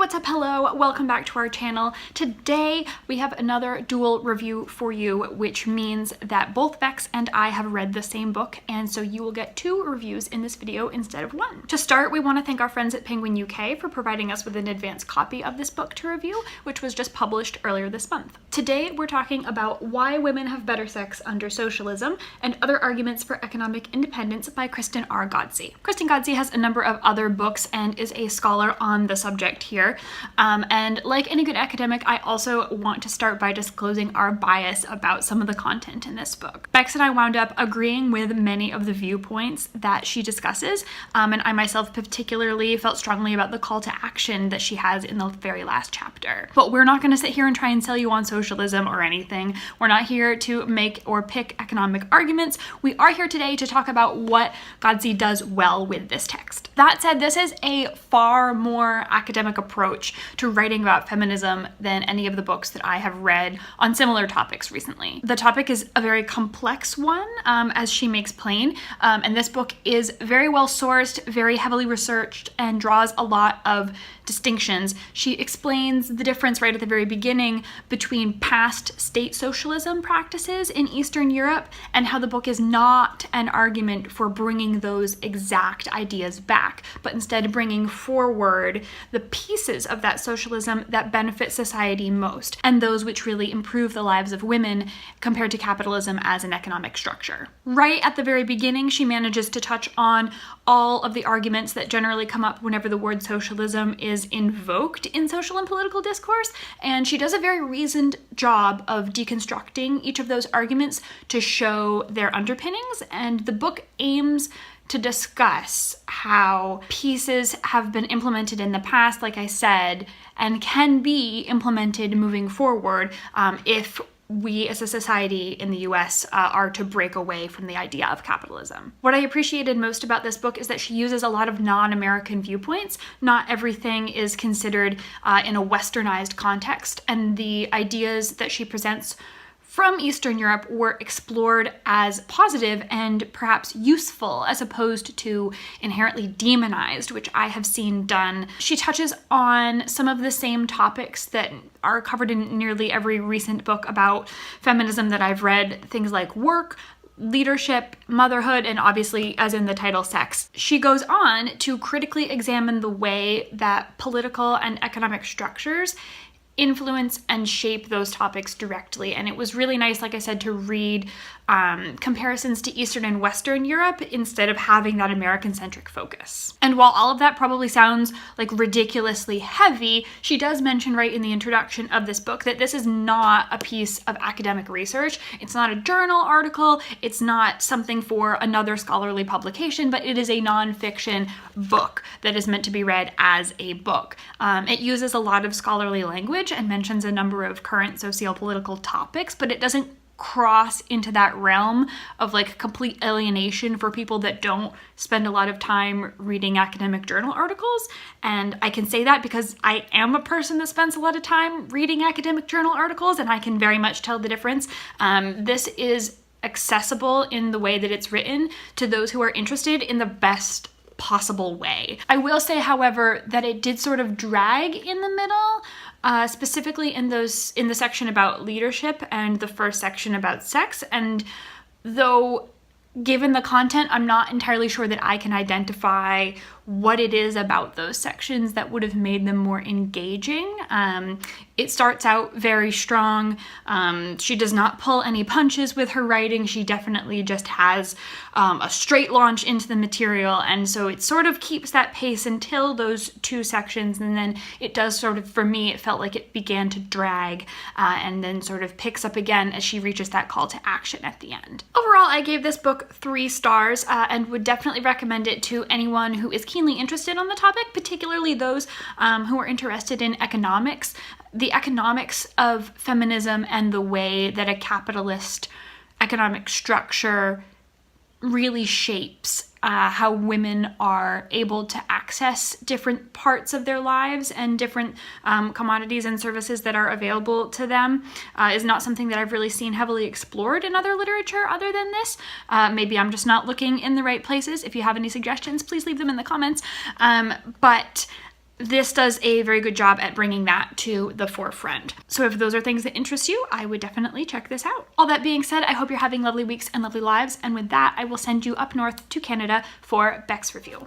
what's up? Hello, welcome back to our channel. Today we have another dual review for you, which means that both Bex and I have read the same book, and so you will get two reviews in this video instead of one. To start, we want to thank our friends at Penguin UK for providing us with an advanced copy of this book to review, which was just published earlier this month. Today we're talking about Why Women Have Better Sex Under Socialism and Other Arguments for Economic Independence by Kristen R. Godsey. Kristen Godsey has a number of other books and is a scholar on the subject here. And like any good academic, I also want to start by disclosing our bias about some of the content in this book. Bex and I wound up agreeing with many of the viewpoints that she discusses, and I myself particularly felt strongly about the call to action that she has in the very last chapter. But we're not going to sit here and try and sell you on socialism or anything. We're not here to make or pick economic arguments. We are here today to talk about what Godsey does well with this text. That said, this is a far more academic approach to writing about feminism than any of the books that I have read on similar topics recently. The topic is a very complex one, as she makes plain, and this book is very well sourced, very heavily researched, and draws a lot of distinctions. She explains the difference right at the very beginning between past state socialism practices in Eastern Europe and how the book is not an argument for bringing those exact ideas back, but instead bringing forward the pieces of that socialism that benefit society most and those which really improve the lives of women compared to capitalism as an economic structure. Right at the very beginning, she manages to touch on all of the arguments that generally come up whenever the word socialism is invoked in social and political discourse, and she does a very reasoned job of deconstructing each of those arguments to show their underpinnings, and the book aims to discuss how pieces have been implemented in the past, like I said, and can be implemented moving forward if we as a society in the US are to break away from the idea of capitalism. What I appreciated most about this book is that she uses a lot of non-American viewpoints. Not everything is considered in a westernized context, and the ideas that she presents from Eastern Europe were explored as positive and perhaps useful as opposed to inherently demonized, which I have seen done. She touches on some of the same topics that are covered in nearly every recent book about feminism that I've read, things like work, leadership, motherhood, and obviously, as in the title, sex. She goes on to critically examine the way that political and economic structures influence and shape those topics directly. And it was really nice, like I said, to read comparisons to Eastern and Western Europe instead of having that American-centric focus. And while all of that probably sounds like ridiculously heavy, she does mention right in the introduction of this book that this is not a piece of academic research. It's not a journal article. It's not something for another scholarly publication, but it is a nonfiction book that is meant to be read as a book. It uses a lot of scholarly language and mentions a number of current socio-political topics, but it doesn't cross into that realm of like complete alienation for people that don't spend a lot of time reading academic journal articles. And I can say that because I am a person that spends a lot of time reading academic journal articles, and I can very much tell the difference. This is accessible in the way that it's written to those who are interested in the best possible way. I will say, however, that it did sort of drag in the middle, specifically in the section about leadership and the first section about sex. And though given the content, I'm not entirely sure that I can identify what it is about those sections that would have made them more engaging. It starts out very strong. She does not pull any punches with her writing. She definitely just has a straight launch into the material, and so it sort of keeps that pace until those two sections, and then it does sort of, for me, it felt like it began to drag, and then sort of picks up again as she reaches that call to action at the end. Overall, I gave this book 3 stars, and would definitely recommend it to anyone who is keenly interested on the topic, particularly those who are interested in economics, the economics of feminism and the way that a capitalist economic structure really shapes how women are able to access different parts of their lives and different commodities and services that are available to them is not something that I've really seen heavily explored in other literature other than this. Maybe I'm just not looking in the right places. If you have any suggestions, please leave them in the comments. But this does a very good job at bringing that to the forefront. So if those are things that interest you, I would definitely check this out. All that being said, I hope you're having lovely weeks and lovely lives, and with that, I will send you up north to Canada for Beck's review.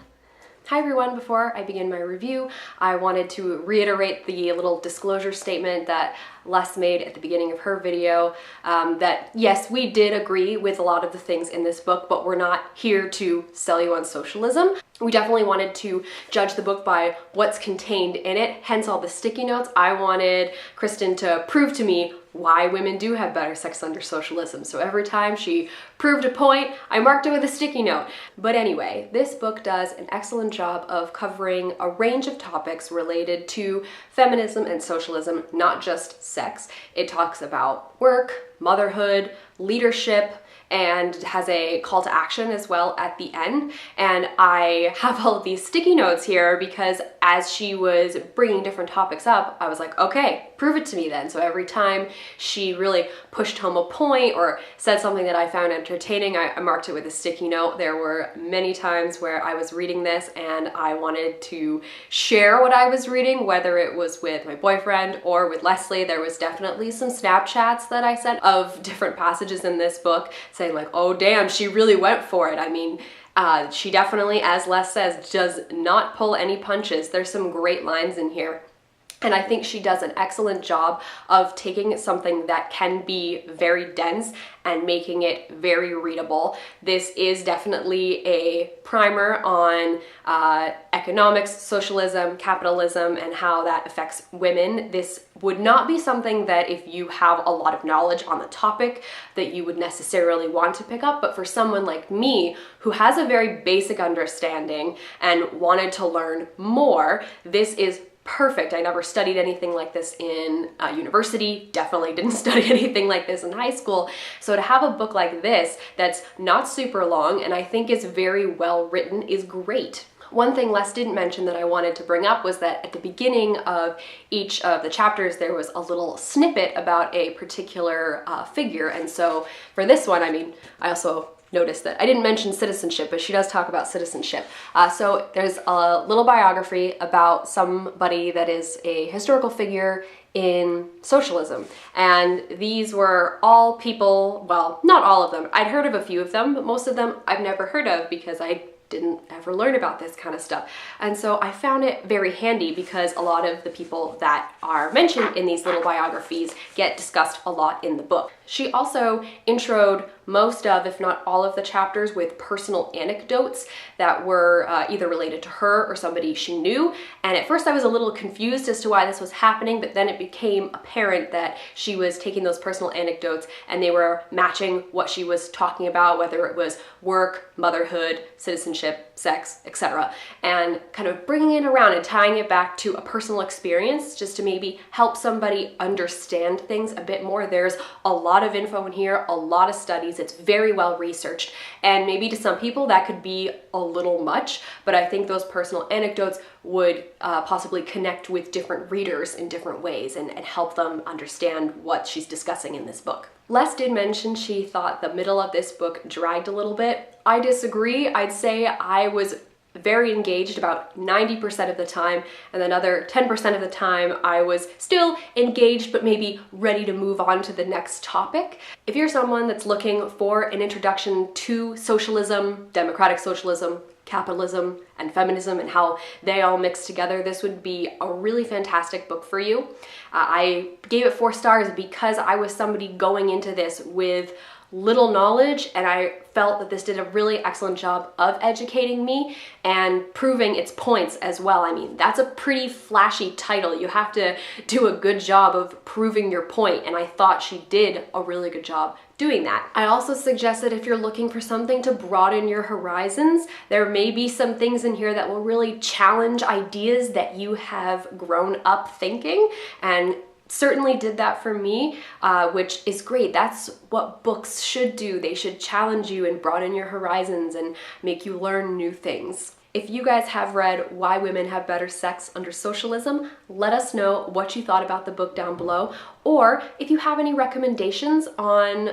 Hi everyone, before I begin my review, I wanted to reiterate the little disclosure statement that Les made at the beginning of her video, that yes, we did agree with a lot of the things in this book, but we're not here to sell you on socialism. We definitely wanted to judge the book by what's contained in it, hence all the sticky notes. I wanted Kristen to prove to me why women do have better sex under socialism. So every time she proved a point, I marked it with a sticky note. But anyway, this book does an excellent job of covering a range of topics related to feminism and socialism, not just sex. It talks about work, motherhood, leadership, and has a call to action as well at the end. And I have all of these sticky notes here because as she was bringing different topics up, I was like, okay, prove it to me then. So every time she really pushed home a point or said something that I found entertaining, I marked it with a sticky note. There were many times where I was reading this and I wanted to share what I was reading, whether it was with my boyfriend or with Leslie. There was definitely some Snapchats that I sent of different passages in this book saying like, oh damn, she really went for it. I mean, she definitely, as Les says, does not pull any punches. There's some great lines in here. And I think she does an excellent job of taking something that can be very dense and making it very readable. This is definitely a primer on economics, socialism, capitalism, and how that affects women. This would not be something that if you have a lot of knowledge on the topic that you would necessarily want to pick up, but for someone like me who has a very basic understanding and wanted to learn more, this is perfect. I never studied anything like this in university, definitely didn't study anything like this in high school. So to have a book like this that's not super long and I think is very well written is great. One thing Les didn't mention that I wanted to bring up was that at the beginning of each of the chapters there was a little snippet about a particular figure, and so for this one, I mean, I also noticed that I didn't mention citizenship, but she does talk about citizenship. So there's a little biography about somebody that is a historical figure in socialism. And these were all people, well, not all of them. I'd heard of a few of them, but most of them I've never heard of because I didn't ever learn about this kind of stuff. And so I found it very handy because a lot of the people that are mentioned in these little biographies get discussed a lot in the book. She also introed most of, if not all of the chapters with personal anecdotes that were either related to her or somebody she knew. And at first I was a little confused as to why this was happening, but then it became apparent that she was taking those personal anecdotes and they were matching what she was talking about, whether it was work, motherhood, citizenship, sex, etc. And kind of bringing it around and tying it back to a personal experience just to maybe help somebody understand things a bit more. There's a lot of info in here, a lot of studies. It's very well researched, and maybe to some people that could be a little much, but I think those personal anecdotes would possibly connect with different readers in different ways and help them understand what she's discussing in this book. Les did mention she thought the middle of this book dragged a little bit. I disagree. I'd say I was very engaged about 90% of the time, and then other 10% of the time I was still engaged but maybe ready to move on to the next topic. If you're someone that's looking for an introduction to socialism, democratic socialism, capitalism, and feminism and how they all mix together, this would be a really fantastic book for you. I gave it 4 stars because I was somebody going into this with little knowledge, and I felt that this did a really excellent job of educating me and proving its points as well. I mean, that's a pretty flashy title. You have to do a good job of proving your point, and I thought she did a really good job doing that. I also suggest that if you're looking for something to broaden your horizons, there may be some things in here that will really challenge ideas that you have grown up thinking, and certainly did that for me, which is great. That's what books should do. They should challenge you and broaden your horizons and make you learn new things. If you guys have read Why Women Have Better Sex Under Socialism, let us know what you thought about the book down below. or if you have any recommendations on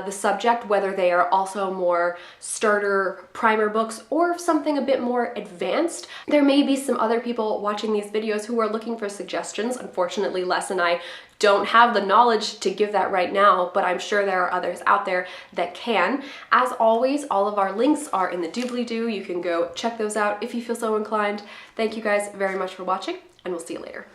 the subject, whether they are also more starter primer books or something a bit more advanced. There may be some other people watching these videos who are looking for suggestions. Unfortunately, Les and I don't have the knowledge to give that right now, but I'm sure there are others out there that can. As always, all of our links are in the doobly-doo. You can go check those out if you feel so inclined. Thank you guys very much for watching, and we'll see you later.